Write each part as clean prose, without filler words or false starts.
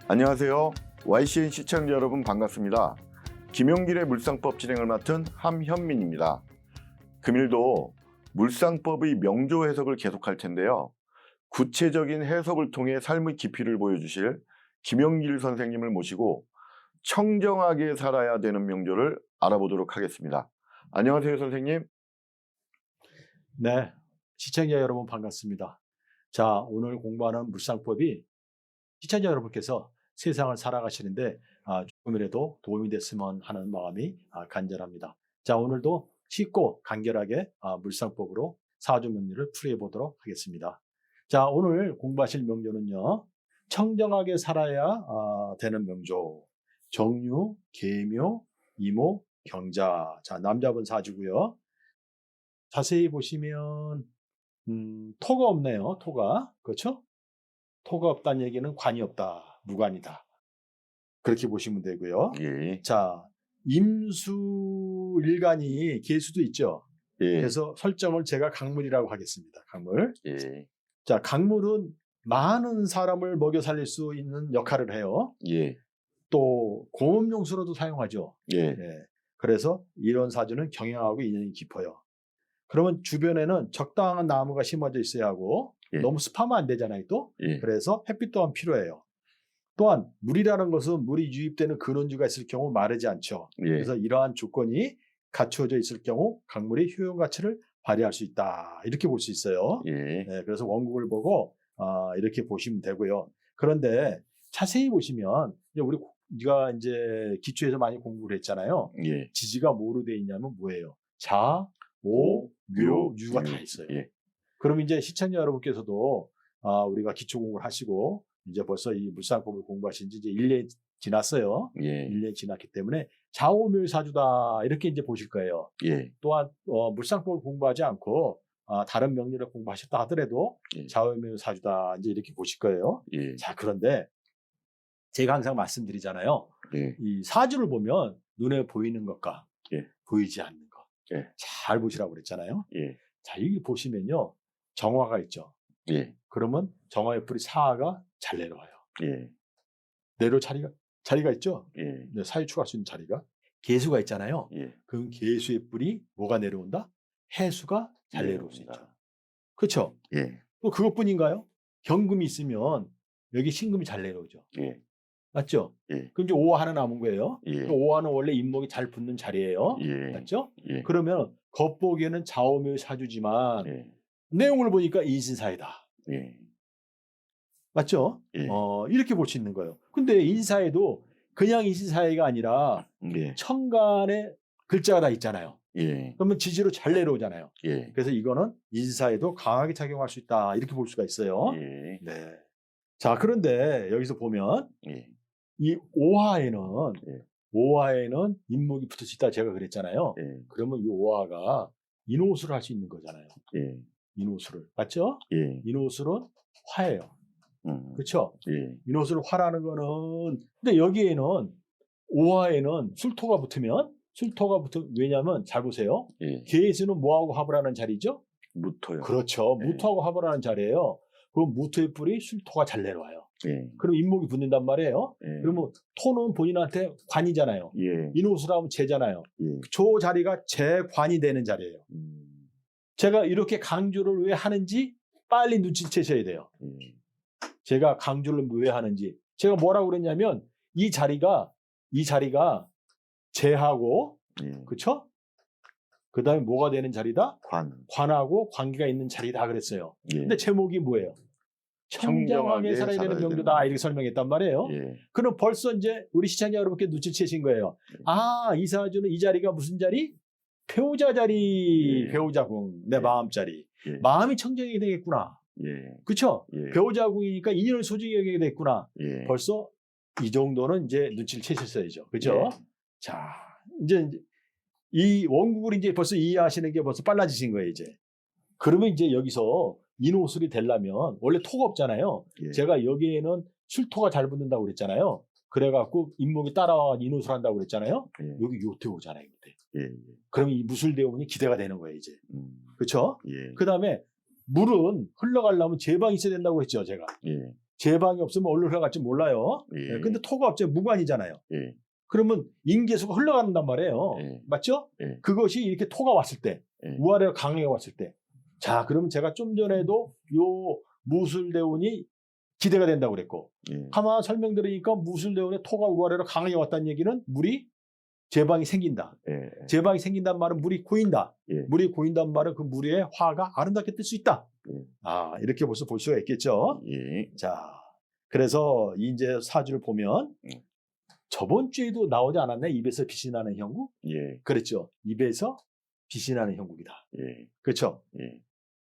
안녕하세요. YCN 시청자 여러분 반갑습니다. 김용길의 물상법 진행을 맡은 함현민입니다. 금일도 물상법의 명조 해석을 계속할 텐데요. 구체적인 해석을 통해 삶의 깊이를 보여주실 김용길 선생님을 모시고 청정하게 살아야 되는 명조를 알아보도록 하겠습니다. 안녕하세요, 선생님. 네, 시청자 여러분 반갑습니다. 자, 오늘 공부하는 물상법이 시청자 여러분께서 세상을 살아가시는데 조금이라도 도움이 됐으면 하는 마음이 간절합니다. 자, 오늘도 쉽고 간결하게 물상법으로 사주명리를 풀이해 보도록 하겠습니다. 자, 오늘 공부하실 명조는요, 청정하게 살아야 되는 명조. 정유, 계묘, 이모, 경자. 자, 남자분 사주고요. 자세히 보시면 토가 없네요. 토가. 그렇죠? 토가 없다는 얘기는 관이 없다. 무관이다. 그렇게 보시면 되고요. 예. 자, 임수 일간이 계수도 있죠. 예. 그래서 설정을 제가 강물이라고 하겠습니다. 강물. 예. 자, 강물은 많은 사람을 먹여 살릴 수 있는 역할을 해요. 예. 또 공업용수로도 사용하죠. 예. 예. 그래서 이런 사주는 경영하고 인연이 깊어요. 그러면 주변에는 적당한 나무가 심어져 있어야 하고 예. 너무 습하면 안 되잖아요. 또 예. 그래서 햇빛 또한 필요해요. 또한 물이라는 것은 물이 유입되는 근원지가 있을 경우 마르지 않죠. 예. 그래서 이러한 조건이 갖추어져 있을 경우 강물이 효용 가치를 발휘할 수 있다. 이렇게 볼 수 있어요. 예. 네, 그래서 원국을 보고 이렇게 보시면 되고요. 그런데 자세히 보시면 우리가 이제 기초에서 많이 공부를 했잖아요. 예. 지지가 뭐로 되어 있냐면 뭐예요? 자, 오, 묘, 유가 다 있어요. 예. 그럼 이제 시청자 여러분께서도 우리가 기초 공부를 하시고 이제 벌써 이 물상법을 공부하신 지 이제 1년 지났어요. 예. 1년 지났기 때문에 좌오묘사주다 이렇게 이제 보실 거예요. 예. 또한 물상법을 공부하지 않고 다른 명리를 공부하셨다 하더라도 예. 좌오묘사주다 이제 이렇게 보실 거예요. 예. 자, 그런데 제가 항상 말씀드리잖아요. 예. 이 사주를 보면 눈에 보이는 것과 예. 보이지 않는 것 예. 잘 보시라고 그랬잖아요. 예. 자, 여기 보시면요. 정화가 있죠. 예. 그러면 정화의 뿌리 사화가 잘 내려와요. 예. 내려올 자리가 있죠. 예. 네, 사유 추가할 수 있는 자리가. 개수가 있잖아요. 예. 그럼 개수의 뿌리 뭐가 내려온다? 해수가 잘 내려올 수 있죠. 그렇죠? 예. 또 그것뿐인가요? 경금이 있으면 여기 신금이 잘 내려오죠. 예. 맞죠? 예. 그럼 이제 오화는 남은 거예요. 예. 오화는 원래 인목이 잘 붙는 자리예요. 예. 맞죠? 예. 그러면 겉보기에는 좌오묘 사주지만 예. 내용을 보니까 인신사이다. 예. 맞죠? 예. 이렇게 볼 수 있는 거예요. 근데 인사에도 그냥 인신사이가 아니라 예. 천간에 글자가 다 있잖아요. 예. 그러면 지지로 잘 내려오잖아요. 예. 그래서 이거는 인사에도 강하게 작용할 수 있다. 이렇게 볼 수가 있어요. 예. 네. 자, 그런데 여기서 보면 예. 이 오화에는 예. 오화에는 인목이 붙을 수 있다 제가 그랬잖아요. 예. 그러면 이 오화가 인호수를 할 수 있는 거잖아요. 예. 인호수를. 맞죠? 예. 인호수는 화예요. 그렇죠? 예. 인호수를 화라는 거는 근데 여기에는 오화에는 술토가 붙으면 왜냐하면 잘 보세요. 예. 계수는 뭐하고 합을 하는 자리죠? 무토요. 그렇죠. 예. 무토하고 합을 하는 자리예요. 그럼 무토의 뿔이 술토가 잘 내려와요. 예. 그럼 인목이 붙는단 말이에요. 예. 그러면 토는 본인한테 관이잖아요. 예. 인호수라 하면 재잖아요. 예. 저 자리가 재관이 되는 자리예요. 제가 이렇게 강조를 왜 하는지 빨리 눈치채셔야 돼요. 예. 제가 강조를 왜 하는지. 제가 뭐라고 그랬냐면 이 자리가 재하고 예. 그렇죠? 그다음에 뭐가 되는 자리다? 관. 관하고 관계가 있는 자리다 그랬어요. 예. 근데 제목이 뭐예요? 청정하게 살아야 되는 명조다 이렇게 설명했단 말이에요. 예. 그럼 벌써 이제 우리 시청자 여러분께 눈치채신 거예요. 예. 이 사주는 이 자리가 무슨 자리? 배우자 자리, 예. 배우자궁, 내 예. 마음 자리. 예. 마음이 청정하게 되겠구나. 예. 그렇죠? 예. 배우자궁이니까 인연을 소중히 여기게 됐구나. 예. 벌써 이 정도는 이제 눈치를 채셨어야죠. 그렇죠? 예. 자, 이제 이 원국을 이제 벌써 이해하시는 게 벌써 빨라지신 거예요, 이제. 그러면 이제 여기서 인호술이 되려면 원래 토가 없잖아요. 예. 제가 여기에는 술토가 잘 붙는다고 그랬잖아요. 그래갖고 인목이 따라와 인호술 한다고 그랬잖아요. 예. 여기 요태 오잖아요. 요태. 예. 그러면 이 무술대운이 기대가 되는 거예요, 이제. 그렇죠? 예. 그 다음에 물은 흘러가려면 제방이 있어야 된다고 그랬죠, 제가. 예. 제방이 없으면 어디로 흘러갈지 몰라요. 예. 근데 토가 없죠. 무관이잖아요. 예. 그러면 인계수가 흘러간단 말이에요. 예. 맞죠? 예. 그것이 이렇게 토가 왔을 때, 예. 우아래로 강하게 왔을 때. 자, 그러면 제가 좀 전에도 요 무술대운이 기대가 된다고 그랬고, 예. 하나 설명드리니까 무술대운에 토가 우아래로 강하게 왔다는 얘기는 물이 제방이 생긴다. 예. 제방이 생긴단 말은 물이 고인다. 예. 물이 고인단 말은 그 물 위에 화가 아름답게 뜰 수 있다. 예. 이렇게 벌써 볼 수가 있겠죠. 예. 자, 그래서 이제 사주를 보면 저번 주에도 나오지 않았나요? 입에서 빛이 나는 형국? 예. 그랬죠. 입에서 빛이 나는 형국이다. 예. 그렇죠. 예.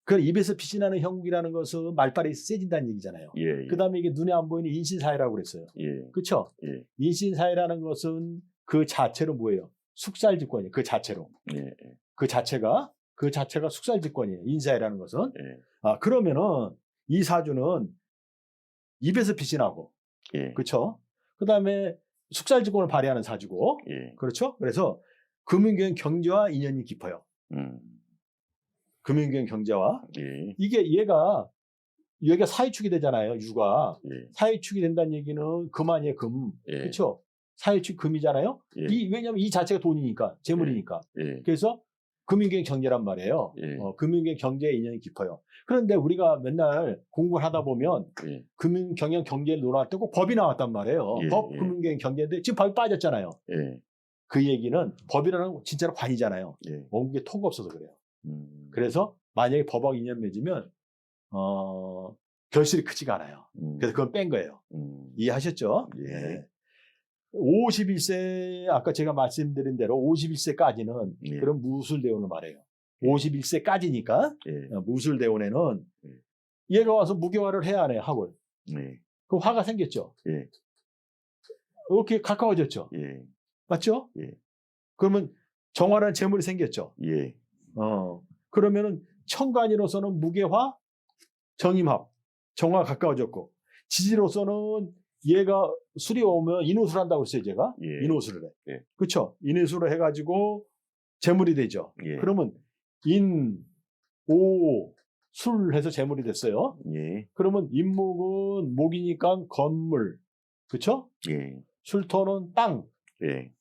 그 입에서 빛이 나는 형국이라는 것은 말빨이 세진다는 얘기잖아요. 예. 그 다음에 이게 눈에 안 보이는 인신사회라고 그랬어요. 예. 그렇죠. 예. 인신사회라는 것은 그 자체로 뭐예요? 숙살직권이에요. 그 자체로. 예. 그 자체가 숙살직권이에요. 인사회라는 것은. 예. 그러면은 이 사주는 입에서 빛이 나고, 예. 그렇죠. 그 다음에 숙살직권을 발휘하는 사주고, 예. 그렇죠. 그래서 금융경 경제와 인연이 깊어요. 금융경 경제와 예. 이게 얘가 사회축이 되잖아요. 유가 예. 사회축이 된다는 얘기는 금 아니에요. 금. 예. 그렇죠. 사회축 금이잖아요. 예. 왜냐하면 이 자체가 돈이니까 재물이니까. 예. 그래서 금융경 경제란 말이에요. 예. 금융경 경제에 인연이 깊어요. 그런데 우리가 맨날 공부를 하다 보면 예. 금융경영 경제를 논할 때 꼭 법이 나왔단 말이에요. 예. 법, 예. 금융경 경제인데 지금 법이 빠졌잖아요. 예. 그 얘기는 법이라는 건 진짜로 관이잖아요. 예. 원국에 토가 없어서 그래요. 음. 그래서 만약에 법하고 인연 맺으면 결실이 크지가 않아요. 그래서 그건 뺀 거예요. 이해하셨죠? 예. 51세 아까 제가 말씀드린 대로 51세까지는 예. 그런 무술대운을 말해요. 51세까지니까 예. 무술대운에는 예. 얘가 와서 무교화를 해야 하네요. 학을. 예. 그럼 화가 생겼죠. 예. 이렇게 가까워졌죠. 예. 맞죠? 예. 그러면 정화라는 재물이 생겼죠. 예. 그러면은 천간이로서는 무게화, 정임합, 정화가 가까워졌고 지지로서는 얘가 술이 오면 인호술 한다고 했어요. 제가 예. 인호술을 해. 예. 그렇죠. 인호술을 해가지고 재물이 되죠. 예. 그러면 인, 오, 술 해서 재물이 됐어요. 예. 그러면 인목은 목이니까 건물, 그렇죠? 예. 술토는 땅 예.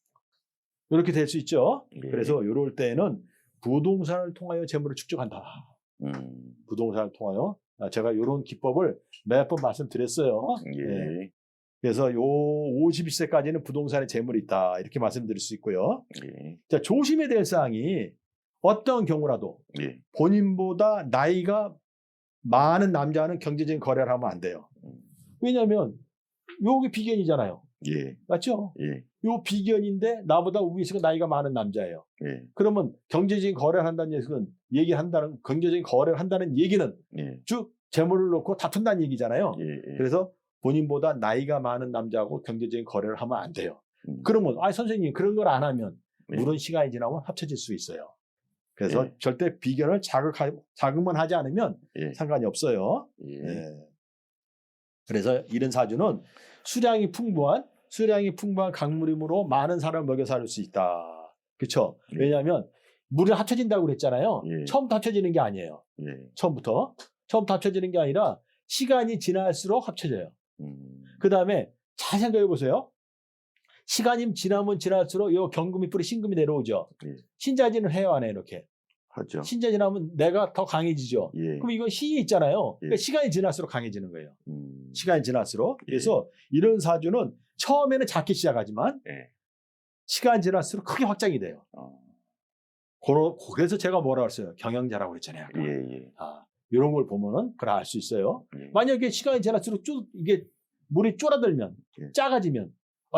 이렇게 될 수 있죠. 예. 그래서 이럴 때는 부동산을 통하여 재물을 축적한다. 부동산을 통하여 제가 이런 기법을 몇 번 말씀드렸어요. 예. 그래서 요 51세까지는 부동산에 재물이 있다 이렇게 말씀드릴 수 있고요. 예. 자, 조심해야 될 사항이 어떤 경우라도 예. 본인보다 나이가 많은 남자는 경제적인 거래를 하면 안 돼요. 왜냐하면 요게 비견이잖아요. 예. 맞죠? 예. 요 비견인데 나보다 위에서가 나이가 많은 남자예요. 예. 그러면 경제적인 거래를 한다는 얘기는 경제적인 거래를 한다는 얘기는 예. 쭉 재물을 놓고 다툰다는 얘기잖아요. 예. 그래서 본인보다 나이가 많은 남자하고 경제적인 거래를 하면 안 돼요. 음. 그러면 선생님 그런 걸 안 하면 네. 물은 시간이 지나면 합쳐질 수 있어요. 그래서 예. 절대 비견을 자극만 하지 않으면 예. 상관이 없어요. 예. 예. 그래서 이런 사주는 수량이 풍부한 강물이므로 많은 사람을 먹여 살릴 수 있다. 그렇죠? 예. 왜냐하면 물이 합쳐진다고 그랬잖아요. 예. 처음부터 합쳐지는 게 아니에요. 예. 처음부터 합쳐지는 게 아니라 시간이 지날수록 합쳐져요. 음. 그 다음에 잘 생각해 보세요. 시간이 지나면 지날수록 요 경금이 뿌리 신금이 내려오죠. 예. 신자진을 해요, 안 해, 이렇게. 하죠. 신자진 하면 내가 더 강해지죠. 예. 그럼 이건 신이 있잖아요. 예. 그러니까 시간이 지날수록 강해지는 거예요. 음. 시간이 지날수록. 예. 그래서 이런 사주는 처음에는 작게 시작하지만 예. 시간이 지날수록 크게 확장이 돼요. 그래서 제가 뭐라고 했어요? 경영자라고 그랬잖아요. 아까. 예. 예. 이런 걸 보면은 그걸 알 수 있어요. 예. 만약에 시간이 지날수록 이게 물이 쫄아들면, 예. 작아지면,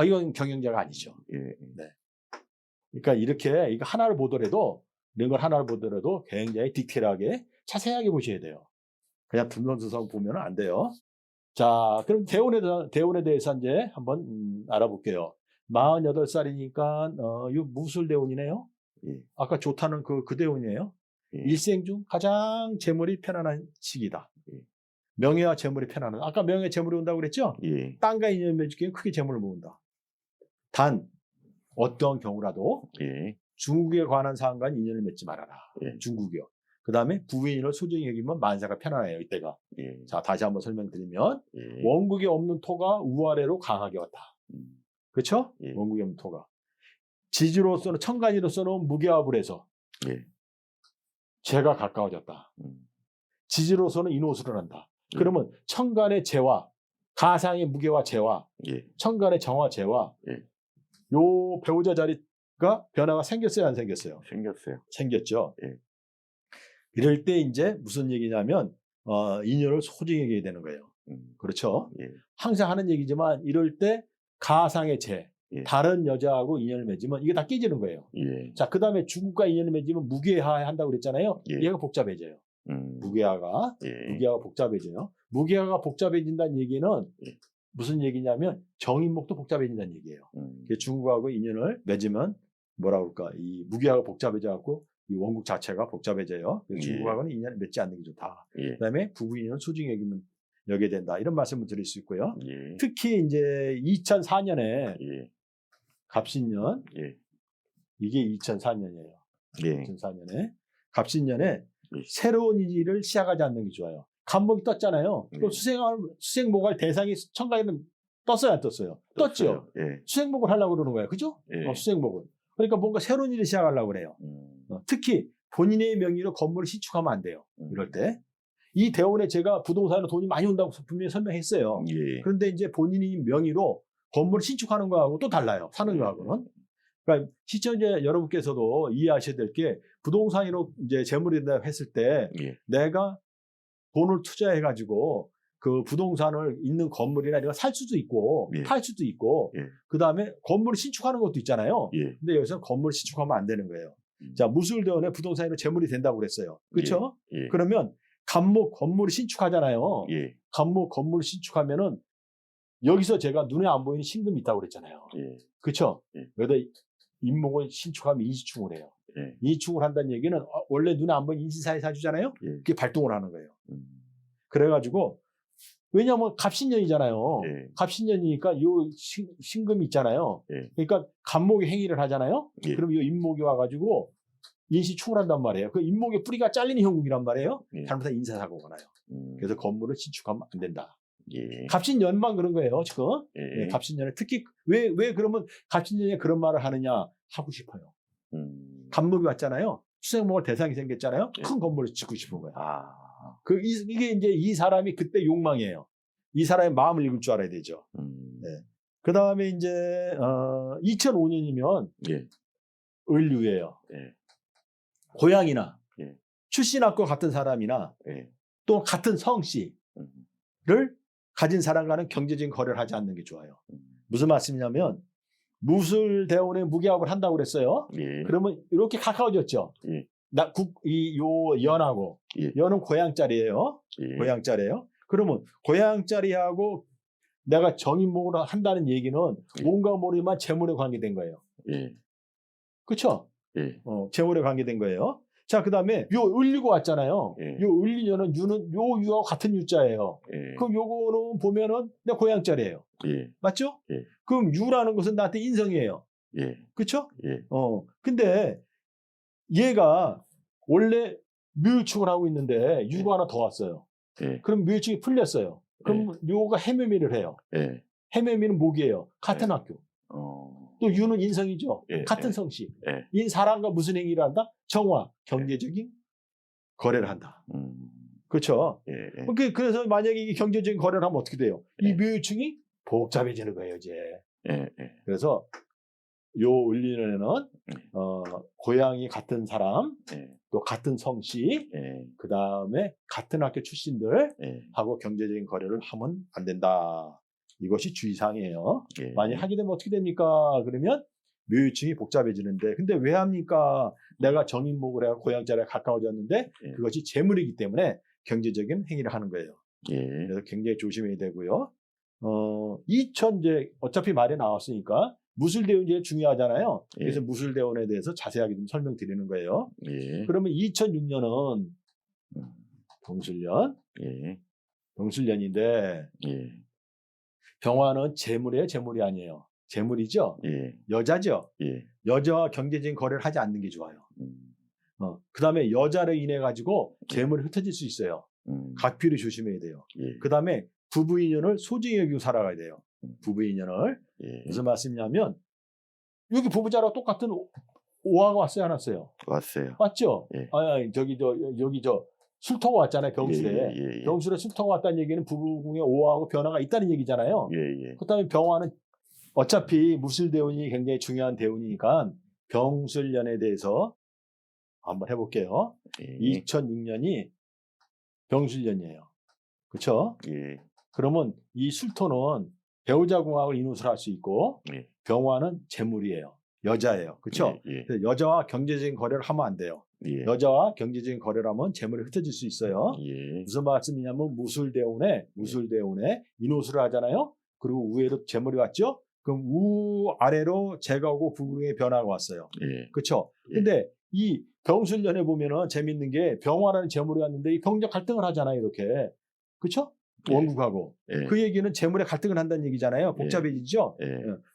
이건 경영자가 아니죠. 예. 그러니까 이렇게 이거 하나를 보더라도, 이런 걸 하나를 보더라도 굉장히 디테일하게 자세하게 보셔야 돼요. 그냥 듬성듬성 보면 안 돼요. 자, 그럼 대운에 대해서 이제 한번 알아볼게요. 48살이니까, 무술대운이네요. 예. 아까 좋다는 그 대운이에요. 예. 일생 중 가장 재물이 편안한 시기다. 예. 명예와 재물이 편안한. 아까 명예 재물이 온다고 그랬죠? 예. 땅과 인연 맺기엔 크게 재물을 모은다. 단 어떠한 경우라도 예. 중국에 관한 사항과 인연을 맺지 말아라. 예. 중국이요. 그 다음에 부인을 소중히 여기면 만사가 편안해요. 이때가. 예. 자, 다시 한번 설명드리면 예. 원국에 없는 토가 우아래로 강하게 왔다. 그렇죠? 예. 원국에 없는 토가. 지지로서는 천간이로서는 무게합을 해서 예. 재가 가까워졌다. 지지로서는 인호수를 한다. 예. 그러면 천간의 재와 가상의 무게와 재와 예. 천간의 정화 재와 예. 요 배우자 자리가 변화가 생겼어요, 안 생겼어요? 생겼어요. 생겼죠. 예. 이럴 때 이제 무슨 얘기냐면 인연을 소중히 여겨야 되는 거예요. 그렇죠? 예. 항상 하는 얘기지만 이럴 때 가상의 재, 예. 다른 여자하고 인연을 맺으면 이게 다 깨지는 거예요. 예. 자, 그 다음에 중국과 인연을 맺으면 무게하 한다고 그랬잖아요. 예. 얘가 복잡해져요. 무게하가 예. 복잡해져요. 무게하가 복잡해진다는 얘기는 예. 무슨 얘기냐면 정인목도 복잡해진다는 얘기예요. 중국하고 인연을 맺으면 뭐라 그럴까? 이 무게하가 복잡해져갖고 이 원국 자체가 복잡해져요. 그래서 예. 중국하고는 인연을 맺지 않는 게 좋다. 예. 그다음에 부부 인연을 소중히 여겨야 된다. 이런 말씀을 드릴 수 있고요. 예. 특히 이제 2004년에 예. 갑신년, 예. 이게 2004년이에요. 예. 2004년에 갑신년에 예. 새로운 일을 시작하지 않는 게 좋아요. 간목이 떴잖아요. 예. 또 수생목할 대상이 천간에는 떴어요, 안 떴어요? 떴죠. 예. 수생목을 하려고 그러는 거예요. 그죠? 예. 수생목을. 그러니까 뭔가 새로운 일을 시작하려고 그래요. 특히 본인의 명의로 건물을 신축하면 안 돼요. 이럴 때. 이 대원에 제가 부동산으로 돈이 많이 온다고 분명히 설명했어요. 예. 그런데 이제 본인이 명의로 건물을 신축하는 거하고 또 달라요. 사는 거하고는. 그러니까 시청자 여러분께서도 이해하셔야 될 게 부동산으로 이제 재물이 된다고 했을 때 예. 내가 돈을 투자해가지고 그 부동산을 있는 건물이나 이런 거 살 수도 있고 예. 팔 수도 있고 예. 그 다음에 건물을 신축하는 것도 있잖아요. 예. 근데 여기서 건물을 신축하면 안 되는 거예요. 자, 무술대원에 부동산으로 재물이 된다고 그랬어요. 그렇죠? 예. 그러면 간목 건물을 신축하잖아요. 예. 간목 건물을 신축하면은 여기서 제가 눈에 안 보이는 신금이 있다고 그랬잖아요. 예. 그렇죠? 예. 여기다 인목을 신축하면 인시충을 해요. 예. 인시충을 한다는 얘기는 원래 눈에 안 보이는 인신사에 사주잖아요. 예. 그게 발동을 하는 거예요. 음. 그래가지고 왜냐하면 갑신년이잖아요. 예. 갑신년이니까 요 신금이 있잖아요. 예. 그러니까 간목이 행위를 하잖아요. 예. 그럼 이 인목이 와가지고 인시충을 한단 말이에요. 그 인목의 뿌리가 잘리는 형국이란 말이에요. 예. 잘못하면 인사사고가 나요. 그래서 건물을 신축하면 안 된다. 예. 갑신년만 그런 거예요, 지금. 예. 갑신년에 특히 왜 그러면 갑신년에 그런 말을 하느냐 하고 싶어요. 간목이 왔잖아요. 수생목을 대상이 생겼잖아요. 예. 큰 건물을 짓고 싶은 거예요. 아. 이게 이제 이 사람이 그때 욕망이에요. 이 사람의 마음을 읽을 줄 알아야 되죠. 네. 그 다음에 이제 2005년이면 예. 을류예요. 예. 고향이나 예. 출신학과 같은 사람이나 예. 또 같은 성씨를 가진 사람과는 경제적인 거래를 하지 않는 게 좋아요. 무슨 말씀이냐면 무술대원에 무게합을 한다고 그랬어요. 예. 그러면 이렇게 가까워졌죠. 예. 요 연하고 예. 연은 고향짜리예요. 예. 고향짜리예요. 그러면 고향짜리하고 내가 정인목을 한다는 얘기는 예. 뭔가 모르지만 재물에 관계된 거예요. 예. 그렇죠? 예. 재물에 관계된 거예요. 자, 그다음에 요 을리고 왔잖아요. 예. 요 을리년은 유는 요 유하고 같은 유자예요. 예. 그럼 요거는 보면은 내 고향짜리예요. 예. 맞죠? 예. 그럼 유라는 것은 나한테 인성이에요. 예. 그렇죠? 예. 근데 얘가 원래 묘유축을 하고 있는데 유가 하나 더 왔어요. 예. 그럼 묘유축이 풀렸어요. 그럼 요가 해묘미를 해요. 예. 해묘미는 목이에요. 같은 예. 학교. 어. 또 유는 인성이죠. 예. 같은 예. 성씨. 예. 이 사람과 무슨 행위를 한다? 정화, 경제적인 거래를 한다. 그렇죠? 예. 예. 그래서 만약에 이게 경제적인 거래를 하면 어떻게 돼요? 예. 이 묘유축이 복잡해지는 거예요, 이제. 예. 예. 그래서 요 을리년에는 고향이 같은 사람, 예. 또 같은 성씨, 예. 그 다음에 같은 학교 출신들 예. 하고 경제적인 거래를 하면 안 된다. 이것이 주의사항이에요. 예. 만약 하게 되면 어떻게 됩니까? 그러면 묘유층이 복잡해지는데, 근데 왜 합니까? 내가 정인목을 해서 고향자리에 가까워졌는데 예. 그것이 재물이기 때문에 경제적인 행위를 하는 거예요. 예. 그래서 굉장히 조심해야 되고요. 이제 어차피 말이 나왔으니까 무술대원 제일 중요하잖아요. 예. 그래서 무술대원에 대해서 자세하게 좀 설명드리는 거예요. 예. 그러면 2006년은 병술년, 예. 병술년인데 예. 병화는 재물이에요, 재물이 아니에요. 재물이죠. 예. 여자죠. 예. 여자와 경제적인 거래를 하지 않는 게 좋아요. 그 다음에 여자로 인해 가지고 재물이 흩어질 수 있어요. 각필을 조심해야 돼요. 예. 그 다음에 부부 인연을 소중히 여기고 살아가야 돼요. 부부 인연을. 예. 무슨 말씀이냐면 여기 부부자랑 똑같은 오화가 왔어요, 안 왔어요? 왔어요. 맞죠? 예. 여기 술토가 왔잖아요, 병술에. 예. 병술에 술토가 왔다는 얘기는 부부궁에 오화하고 변화가 있다는 얘기잖아요. 예. 그다음에 병화는 어차피 무술대운이 굉장히 중요한 대운이니까 병술년에 대해서 한번 해볼게요. 예. 2006년이 병술년이에요. 그렇죠? 예. 그러면 이 술토는 배우자궁하고 인웃을 할 수 있고 예. 병화는 재물이에요. 여자예요. 그렇죠? 예. 그래서 여자와 경제적인 거래를 하면 안 돼요. 예. 여자와 경제적인 거래를 하면 재물이 흩어질 수 있어요. 예. 무슨 말씀이냐면 무술대운에 인웃을 하잖아요. 그리고 우회로 재물이 왔죠. 그럼 아래로 재가고 부궁의 변화가 왔어요. 예. 그렇죠? 예. 근데 이 병술년에 보면은 재밌는 게 병화라는 재물이 왔는데 이 병적 갈등을 하잖아요. 이렇게. 그렇죠? 예. 원국하고. 예. 그 얘기는 재물의 갈등을 한다는 얘기잖아요. 복잡해지죠? 예.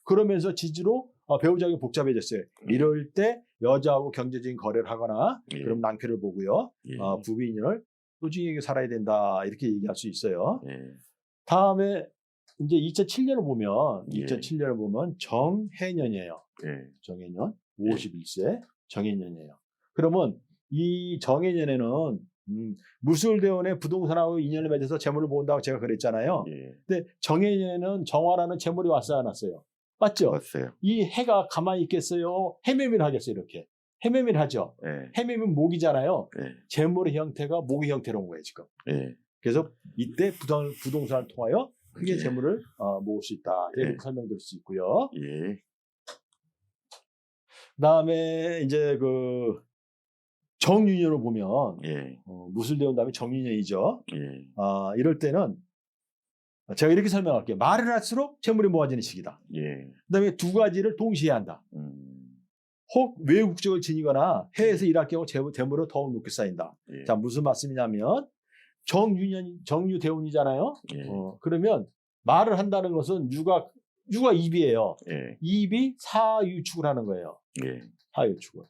그러면서 지지로 배우자가 복잡해졌어요. 이럴 때 여자하고 경제적인 거래를 하거나 예. 그럼 낭패를 보고요. 예. 부부 인연을 소중히 살아야 된다. 이렇게 얘기할 수 있어요. 예. 다음에 이제 2007년을 보면 예. 2007년을 보면 정해년이에요. 예. 정해년 51세 정해년이에요. 그러면 이 정해년에는 무술대원의 부동산하고 인연을 맺어서 재물을 모은다고 제가 그랬잖아요. 예. 근데 정해년에는 정화라는 재물이 왔어야 안 왔어요. 맞죠? 왔어요. 이 해가 가만히 있겠어요? 해매미를 하겠어요, 이렇게. 해매미를 하죠. 예. 해매미는 목이잖아요. 예. 재물의 형태가 목의 형태로 온 거예요, 지금. 예. 그래서 이때 부동산을 통하여 크게 예. 재물을 모을 수 있다. 이렇게 예. 설명드릴 수 있고요. 예. 그다음에 이제 그 정유년을 보면 예. 무술대운 다음에 정유년이죠. 예. 이럴 때는 제가 이렇게 설명할게요. 말을 할수록 재물이 모아지는 시기다. 예. 그다음에 두 가지를 동시에 한다. 혹 외국적을 지니거나 해외에서 일할 경우 재물은 더욱 높게 쌓인다. 예. 자, 무슨 말씀이냐면 정유대운이잖아요. 예. 그러면 말을 한다는 것은 유가 입이에요. 예. 입이 사유축을 하는 거예요. 예. 사유축을.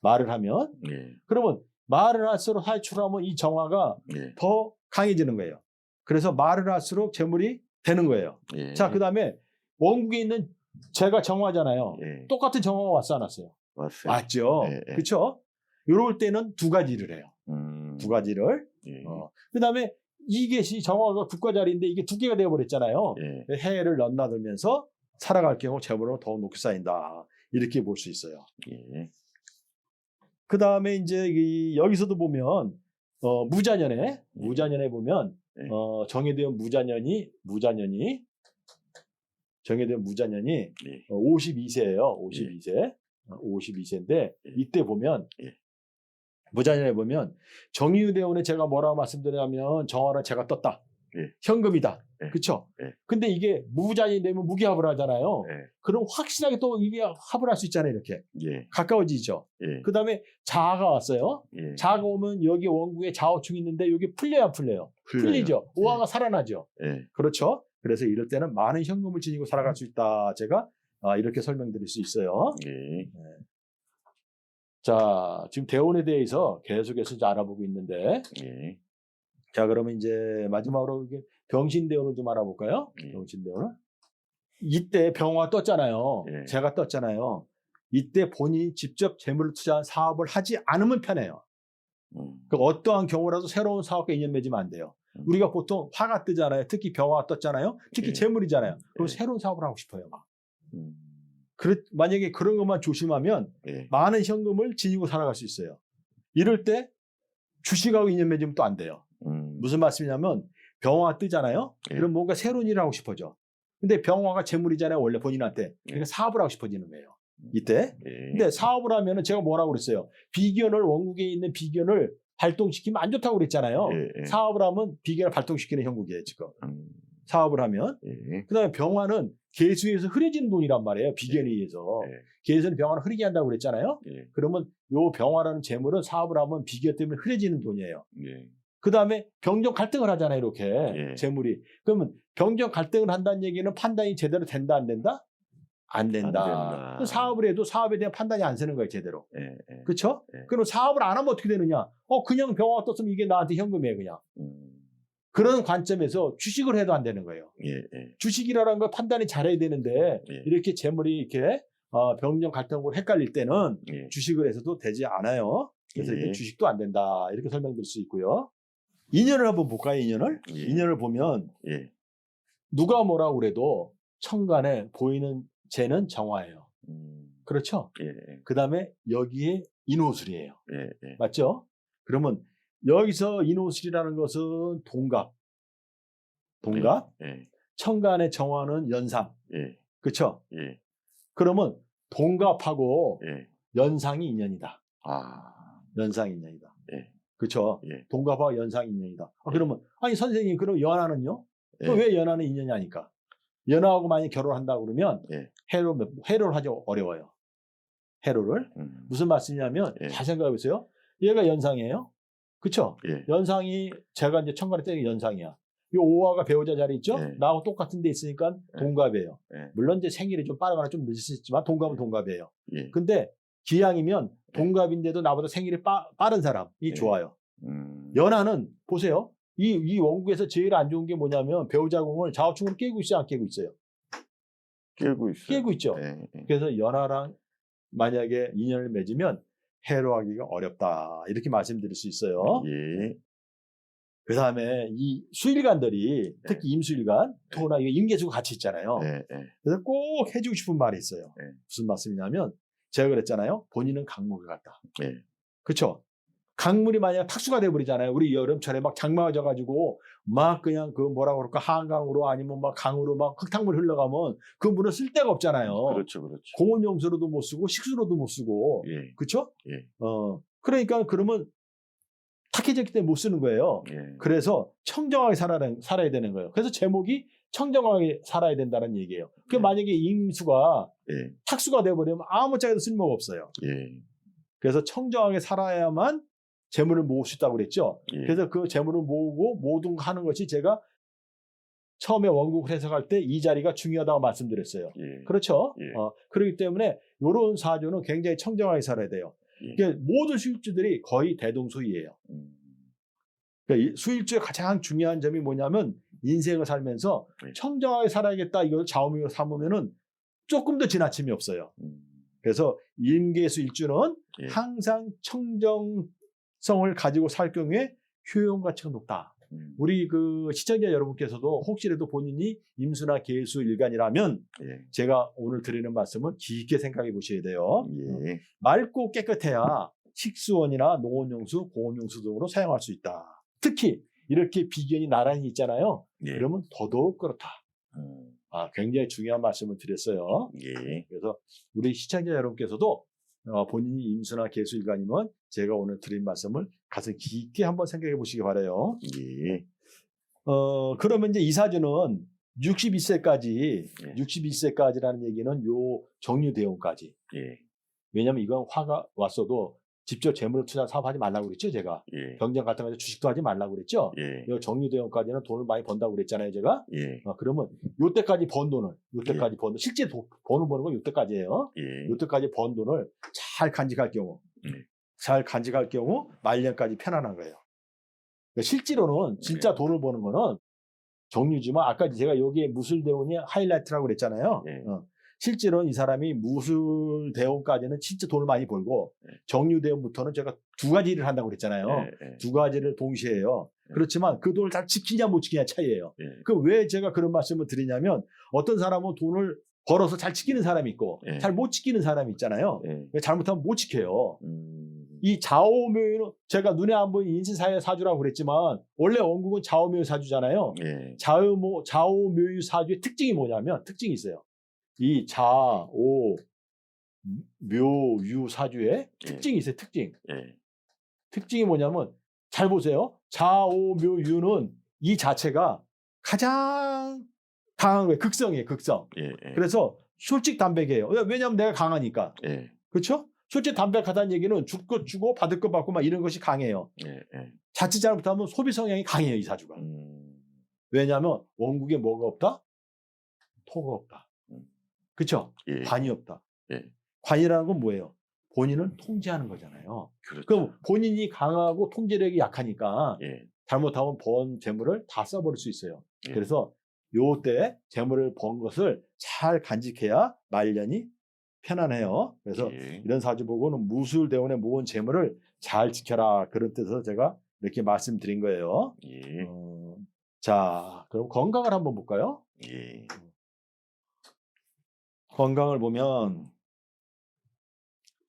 말을 하면. 예. 그러면 말을 할수록 사유축을 하면 이 정화가 예. 더 강해지는 거예요. 그래서 말을 할수록 재물이 되는 거예요. 예. 자, 그 다음에 원국에 있는 제가 정화잖아요. 예. 똑같은 정화가 왔어, 안 왔어요? 왔어요. 맞죠? 예. 예. 그렇죠? 이럴 때는 두 가지를 해요. 두 가지를. 예. 그 다음에 이게 정화가 국가 자리인데 이게 두 개가 되어버렸잖아요. 예. 해를 넘나들면서 살아갈 경우 재물은 더 높게 쌓인다. 이렇게 볼 수 있어요. 예. 그 다음에 이제 여기서도 보면 무자년에 보면 예. 정해된 무자년이 예. 52세예요. 52세. 52세인데 예. 이때 보면 예. 무자년에 보면 정유대운에 제가 뭐라고 말씀드리냐면 정화를 제가 떴다. 예. 현금이다. 예. 그렇죠? 예. 근데 이게 무자년이 되면 무기합을 하잖아요. 예. 그럼 확실하게 또 이게 합을 할 수 있잖아요. 이렇게 예. 가까워지죠. 예. 그 다음에 자가 왔어요. 예. 자가 오면 여기 원국에 자오축이 있는데 여기 풀려요, 안 풀려요? 풀리죠. 오화가 살아나죠. 예. 그렇죠? 그래서 이럴 때는 많은 현금을 지니고 살아갈 수 있다. 제가 이렇게 설명드릴 수 있어요. 예. 자, 지금 대운에 대해서 계속해서 이제 알아보고 있는데, 예. 자, 그러면 이제 마지막으로 병신대운을 좀 알아볼까요? 예. 병신대운을. 이때 병화 떴잖아요. 예. 제가 떴잖아요. 이때 본인이 직접 재물을 투자한 사업을 하지 않으면 편해요. 그 어떠한 경우라도 새로운 사업과 인연 맺으면 안 돼요. 우리가 보통 화가 뜨잖아요. 특히 병화가 떴잖아요. 특히 예. 재물이잖아요. 그럼 예. 새로운 사업을 하고 싶어요. 막. 음. 만약에 그런 것만 조심하면 예. 많은 현금을 지니고 살아갈 수 있어요. 이럴 때 주식하고 인연 맺으면 또 안 돼요. 무슨 말씀이냐면 병화가 뜨잖아요. 예. 그럼 뭔가 새로운 일을 하고 싶어져. 근데 병화가 재물이잖아요. 원래 본인한테. 그러니까 사업을 하고 싶어지는 거예요. 이때. 예. 근데 사업을 하면은 제가 뭐라고 그랬어요? 비견을 원국에 있는 비견을 발동시키면 안 좋다고 그랬잖아요. 예. 사업을 하면 비견을 발동시키는 형국이에요. 지금. 사업을 하면. 예. 그다음에 병화는 계수에서 흐려지는 돈이란 말이에요. 비견에 의해서. 예. 계수는 병화를 흐리게 한다고 그랬잖아요. 예. 그러면 요 병화라는 재물은 사업을 하면 비견 때문에 흐려지는 돈이에요. 예. 그다음에 병정 갈등을 하잖아요. 이렇게 예. 재물이. 그러면 병정 갈등을 한다는 얘기는 판단이 제대로 된다 안 된다? 안 된다. 된다. 사업을 해도 사업에 대한 판단이 안 서는 거예요, 제대로. 예, 예. 그렇죠? 예. 그럼 사업을 안 하면 어떻게 되느냐? 그냥 병원 떴으면 이게 나한테 현금이에요, 그냥. 그런 관점에서 주식을 해도 안 되는 거예요. 예, 예. 주식이라는 걸 판단이 잘해야 되는데 예. 이렇게 재물이 이렇게 병정 갈등으로 헷갈릴 때는 예. 주식을 해서도 되지 않아요. 그래서 예. 이렇게 주식도 안 된다. 이렇게 설명드릴 수 있고요. 인연을 한번 볼까요, 인연을? 예. 인연을 보면 예. 누가 뭐라고 그래도 천간에 보이는 재는 정화예요. 그렇죠? 예, 예. 그 다음에 여기에 인호술이에요. 예, 예. 맞죠? 그러면 여기서 인호술이라는 것은 동갑. 예. 천간의 정화는 연상. 예. 그렇죠? 예. 그러면 동갑하고 예. 연상이 인연이다. 아. 연상이 인연이다. 예. 그렇죠? 예. 동갑하고 연상이 인연이다. 그러면 아니 선생님 그럼 연하는요? 예. 그럼 왜 연하는 인연이 아닐까? 연하하고 만약 결혼한다고 그러면 예. 해로를 하기 어려워요. 해로를. 무슨 말씀이냐면 예. 잘 생각해 보세요. 얘가 연상이에요. 그렇죠? 예. 연상이 제가 이제 천간에 때는 연상이야. 이 오화가 배우자 자리 있죠? 예. 나하고 똑같은 데 있으니까 예. 동갑이에요. 예. 물론 이제 생일이 좀 빠르거나 좀 늦을 수 있지만 동갑은 동갑이에요. 예. 근데 기양이면 예. 동갑인데도 나보다 생일이 빠른 사람이 예. 좋아요. 연하는 보세요. 이 원국에서 제일 안 좋은 게 뭐냐면 배우자 궁을 좌우충으로 깨고 있어요, 안 깨고 있어요? 깨고 있어요. 깨고 있죠. 예. 예. 그래서 연하랑 만약에 인연을 맺으면 해로하기가 어렵다. 이렇게 말씀드릴 수 있어요. 예. 그 다음에 이 수일간들이 특히 임수일간, 토나 이거 임계수가 같이 있잖아요. 예. 예. 그래서 꼭 해주고 싶은 말이 있어요. 네. 무슨 말씀이냐면 제가 그랬잖아요. 본인은 강물을 같다. 예. 그렇죠? 강물이 만약 탁수가 돼버리잖아요. 우리 여름철에 막 장마가 져가지고 막 그냥 그 뭐라 그럴까 한강으로 아니면 막 강으로 막 흙탕물 흘러가면 그 물은 쓸 데가 없잖아요. 그렇죠, 그렇죠. 공원 용수로도 못 쓰고 식수로도 못 쓰고, 예. 그렇죠? 예. 그러니까 그러면 탁해졌기 때문에 못 쓰는 거예요. 예. 그래서 청정하게 살아야 되는 거예요. 그래서 제목이 청정하게 살아야 된다는 얘기예요. 그 예. 만약에 임수가 예. 탁수가 돼버리면 아무 짝에도 쓸모가 없어요. 예. 그래서 청정하게 살아야만 재물을 모을 수 있다고 그랬죠. 예. 그래서 그 재물을 모으고 모든 거 하는 것이 제가 처음에 원국을 해석할 때 이 자리가 중요하다고 말씀드렸어요. 예. 그렇죠? 예. 그렇기 때문에 이런 사주는 굉장히 청정하게 살아야 돼요. 예. 그러니까 모든 수일주들이 거의 대동소이예요. 그러니까 이 수일주의 가장 중요한 점이 뭐냐면 인생을 살면서 예. 청정하게 살아야겠다 이걸 좌우명으로 삼으면은 조금 더 지나침이 없어요. 그래서 임계수 일주는 예. 항상 청정성을 가지고 살 경우에 효용 가치가 높다. 우리 그 시청자 여러분께서도 혹시라도 본인이 임수나 계수 일간이라면 예. 제가 오늘 드리는 말씀을 깊게 생각해 보셔야 돼요. 예. 맑고 깨끗해야 식수원이나 농원용수, 공원용수 등으로 사용할 수 있다. 특히 이렇게 비견이 나란히 있잖아요. 예. 그러면 더더욱 그렇다. 굉장히 중요한 말씀을 드렸어요. 예. 그래서 우리 시청자 여러분께서도 본인이 임수나 계수일간이면 제가 오늘 드린 말씀을 가슴 깊게 한번 생각해 보시기 바라요. 예. 그러면 이제 이 사주는 61세까지, 예. 61세까지라는 얘기는 요 정유대원까지. 예. 왜냐면 이건 화가 왔어도 직접 재물을 투자 사업하지 말라고 그랬죠, 제가. 예. 경쟁 같은 거 주식도 하지 말라고 그랬죠. 예. 요 정유대원까지는 돈을 많이 번다고 그랬잖아요, 제가. 예. 그러면 요때까지 번 돈을, 요때까지 번 돈, 실제 돈을 버는 건 요때까지예요. 예. 요때까지 번 돈을 잘 간직할 경우, 잘 간직할 경우 말년까지 편안한 거예요. 그러니까 실제로는 진짜 돈을 버는 거는 정유지만 아까 제가 여기에 무술대원이 하이라이트라고 그랬잖아요. 예. 실제로는 이 사람이 무술대원까지는 진짜 돈을 많이 벌고 정유대원부터는 제가 두 가지 일을 한다고 그랬잖아요. 예. 두 가지를 동시에 해요. 그렇지만 그 돈을 잘 지키냐 못 지키냐 차이예요. 예. 그 왜 제가 그런 말씀을 드리냐면 어떤 사람은 돈을 벌어서 잘 지키는 사람이 있고 예. 잘 못 지키는 사람이 있잖아요. 예. 잘못하면 못 지켜요. 이 좌오묘유는 제가 눈에 안 보이는 인신사회 사주라고 그랬지만 원래 원국은 좌오묘유 사주잖아요. 예. 좌오묘유 사주의 특징이 뭐냐면 특징이 있어요. 이 좌오묘유 사주의 특징이 있어요. 특징. 예. 특징이 뭐냐면 잘 보세요. 좌오묘유는 이 자체가 가장 강한 거예요. 극성이에요. 극성. 예. 그래서 솔직담백해요. 왜냐하면 내가 강하니까. 예. 그렇죠? 솔직담백하다는 얘기는 줄 것 주고 받을 것 받고 막 이런 것이 강해요. 예. 예. 자칫 잘못하면 소비 성향이 강해요. 이 사주가. 왜냐하면 원국에 뭐가 없다? 토가 없다. 그렇죠? 예. 관이 없다. 예. 관이라는 건 뭐예요? 본인을 통제하는 거잖아요. 그렇죠. 그럼 본인이 강하고 통제력이 약하니까 예. 잘못하면 번 재물을 다 써버릴 수 있어요. 예. 그래서 요때 재물을 번 것을 잘 간직해야 말년이 편안해요. 그래서 예. 이런 사주 보고는 무술대원의 모은 재물을 잘 지켜라. 그런 뜻에서 제가 이렇게 말씀드린 거예요. 예. 자, 그럼 건강을 한번 볼까요? 예. 건강을 보면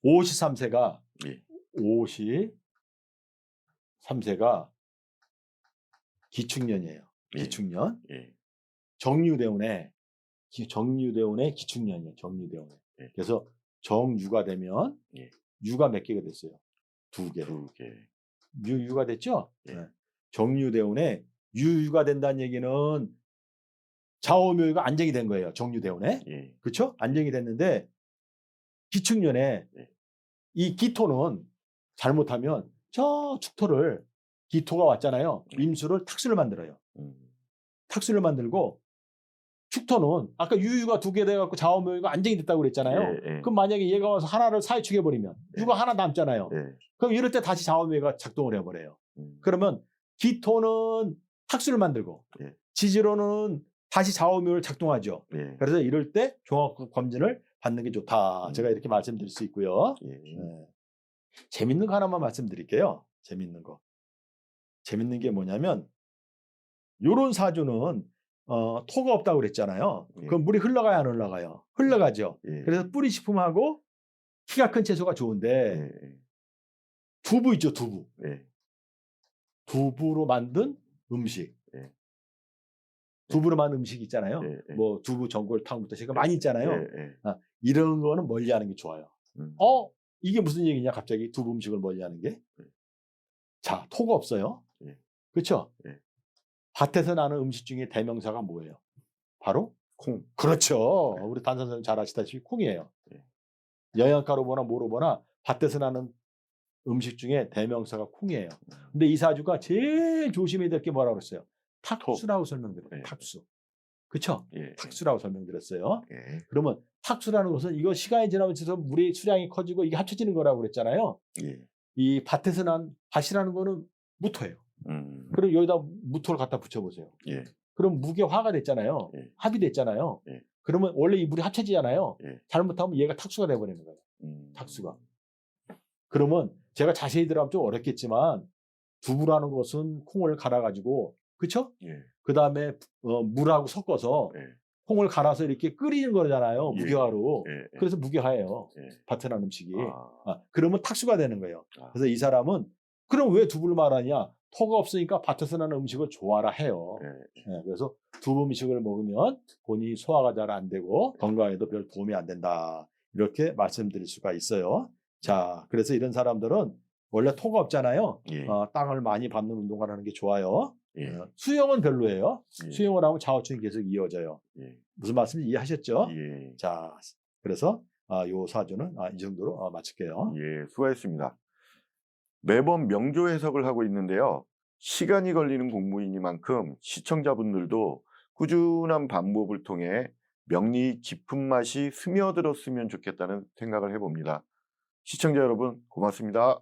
53세가 예. 53세가 기축년이에요. 예. 기축년. 예. 정유대운의 기축년이에요. 정유대운의. 예. 그래서 정유가 되면 예. 유가 몇 개가 됐어요? 2개. 2개. 유가 됐죠? 예. 네. 정유대운에 유가 된다는 얘기는 좌우묘유가 안정이 된 거예요. 정유대운에. 예. 그렇죠? 안정이 됐는데 기축년에 예. 이 기토는 잘못하면 저 축토를 기토가 왔잖아요. 임수를 탁수를 만들어요. 탁수를 만들고 축토는 아까 유유가 2개 돼갖고 좌우묘유가 안정이 됐다고 그랬잖아요. 예. 예. 그럼 만약에 얘가 와서 하나를 사회축해버리면 예. 유가 하나 남잖아요. 예. 그럼 이럴 때 다시 좌우묘유가 작동을 해버려요. 음. 그러면 기토는 탁수를 만들고 예. 지지로는 다시 좌우묘를 작동하죠. 예. 그래서 이럴 때 종합검진을 받는 게 좋다. 제가 이렇게 말씀드릴 수 있고요. 예. 네. 재밌는 거 하나만 말씀드릴게요. 재밌는 거. 재밌는 게 뭐냐면 요런 사주는 토가 없다고 그랬잖아요. 예. 그럼 물이 흘러가야 안 흘러가요? 흘러가죠. 예. 그래서 뿌리 식품하고 키가 큰 채소가 좋은데 예. 두부 있죠, 두부. 예. 두부로 만든 음식. 예. 두부로 만든 음식 있잖아요. 예. 예. 뭐 두부 전골탕부터 제가 많이 있잖아요. 예. 예. 이런 거는 멀리하는 게 좋아요. 음. 이게 무슨 얘기냐? 갑자기 두부 음식을 멀리하는 게. 예. 자, 토가 없어요. 예. 그렇죠? 예. 밭에서 나는 음식 중에 대명사가 뭐예요? 바로 콩. 그렇죠. 네. 우리 단선 선생님 잘 아시다시피 콩이에요. 네. 영양가로 보나 뭐로 보나 밭에서 나는 음식 중에 대명사가 콩이에요. 근데 이 사주가 제일 조심해야 될 게 뭐라고 그랬어요? 탁수라고 설명드려요. 네. 탁수. 그렇죠? 예. 탁수라고 설명드렸어요. 예. 그러면 탁수라는 것은 이거 시간이 지나면서 물의 수량이 커지고 이게 합쳐지는 거라고 그랬잖아요. 예. 이 밭에서 난 밭이라는 거는 무토예요. 그럼 여기다 무토를 갖다 붙여보세요. 예. 그럼 무게 화가 됐잖아요. 예. 합이 됐잖아요. 예. 그러면 원래 이 물이 합쳐지잖아요. 예. 잘못하면 얘가 탁수가 돼버리는 거예요. 탁수가. 그러면 제가 자세히 들어가면 좀 어렵겠지만 두부라는 것은 콩을 갈아가지고 그쵸? 예. 그 다음에 물하고 섞어서 예. 콩을 갈아서 이렇게 끓이는 거잖아요. 예. 무게화로. 예. 그래서 무게화예요. 예. 밭에 난 음식이. 아. 그러면 탁수가 되는 거예요. 아. 그래서 이 사람은 그럼 왜 두부를 말하냐? 토가 없으니까 밭에서 나는 음식을 좋아라 해요. 예. 네, 그래서 두부 음식을 먹으면 본인이 소화가 잘 안 되고 건강에도 별 도움이 안 된다. 이렇게 말씀드릴 수가 있어요. 자, 그래서 이런 사람들은 원래 토가 없잖아요. 예. 땅을 많이 밟는 운동을 하는 게 좋아요. 예. 수영은 별로예요. 예. 수영을 하면 좌우측이 계속 이어져요. 예. 무슨 말씀인지 이해하셨죠? 예. 자, 그래서 요 사주는 이 정도로 마칠게요. 예, 수고하셨습니다. 매번 명조 해석을 하고 있는데요. 시간이 걸리는 공부이니만큼 시청자분들도 꾸준한 반복을 통해 명리 깊은 맛이 스며들었으면 좋겠다는 생각을 해봅니다. 시청자 여러분, 고맙습니다.